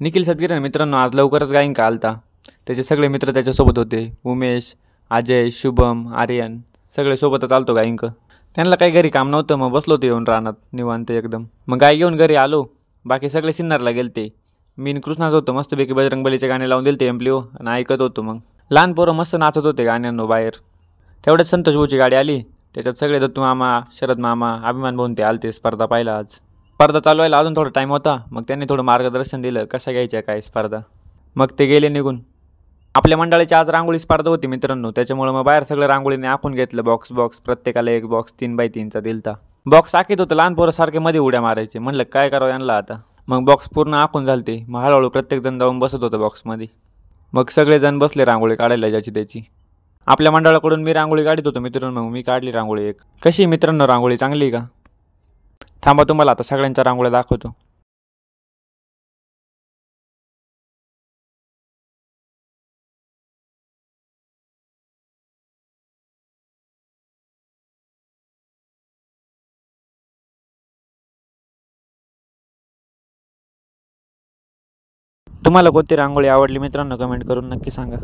निखिल सदगीर मित्रांनो आज लवकरच गायिका आलता। त्याचे सगळे मित्र त्याच्यासोबत होते। उमेश, अजय, शुभम, आर्यन सगळे सोबतच आलतो गायिक। त्यांना काही घरी काम नव्हतं, मग बसलो होतो येऊन रानात निवांत एकदम। मग गाय घेऊन घरी आलो। बाकी सगळे सिन्नरला गेलते। मी आणि कृष्णाच होतो, मस्तपैकी बजरंगबलीचे गाणे लावून दिलते एम्प्लिओ आणि ऐकत होतो। मग लहान पोरं मस्त नाचत होते गाण्यांनो बाहेर। तेवढ्याच संतोष भाऊची गाडी आली, त्याच्यात सगळे दत्तू मामा, शरद मामा, अभिमान भाऊन ते आलते स्पर्धा पाहिला आज। स्पर्धा चालू व्हायला अजून थोडा टाईम होता, मग त्यांनी थोडं मार्गदर्शन दिलं कशा घ्यायच्या काय स्पर्धा। मग ते गेले निघून। आपल्या मंडळाची आज रांगोळी स्पर्धा होती मित्रांनो, त्याच्यामुळे मग बाहेर सगळं रांगोळीने आखून घेतलं। बॉक्स प्रत्येकाला एक बॉक्स 3x3चा दिलता। बॉक्स आखीत होतं, लहान पोरं सारखे मध्ये उड्या मारायचे। म्हणलं काय करावं यांना आता। मग बॉक्स पूर्ण आखून झालते। मग हळूहळू प्रत्येकजण जाऊन बसत होतं बॉक्समध्ये। मग सगळेजण बसले रांगोळी काढायला ज्याची त्याची। आपल्या मंडळाकडून मी रांगोळी काढत होतो मित्रांनो, मग मी काढली रांगोळी एक। कशी मित्रांनो रांगोळी चांगली का? थांबा तुम्हाला आता सगळ्यांच्या रांगोळ्या दाखवतो। तुम्हाला कोणती रांगोळी आवडली मित्रांनो कमेंट करून नक्की सांगा।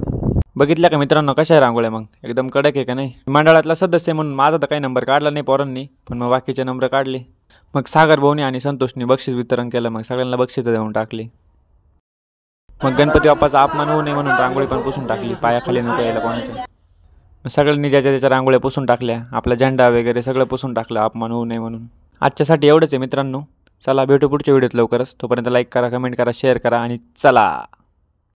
बघितल्या का मित्रांनो कशा आहे रांगोळ्या? मग एकदम कडक आहे का नाही? मंडळातला सदस्य म्हणून माझा तर काही नंबर काढला नाही पोरांनी, पण मग बाकीचे नंबर काढले। मग सागर भाऊनी आणि संतोषनी बक्षीस वितरण केलं। मग सगळ्यांना बक्षीस देऊन टाकली। मग गणपती बाप्पाचा अपमान होऊ नये म्हणून रांगोळी पण पुसून टाकली, पायाखाली नको यायला कोणाच्या। मग सगळ्यांनी ज्याच्या त्याच्या रांगोळ्या पुसून टाकल्या, आपला झेंडा वगैरे सगळं पुसून टाकलं अपमान होऊ नये म्हणून। आजच्यासाठी एवढंच आहे मित्रांनो। चला भेटू पुढच्या व्हिडिओत लवकरच। तोपर्यंत लाईक करा, कमेंट करा, शेअर करा आणि चला।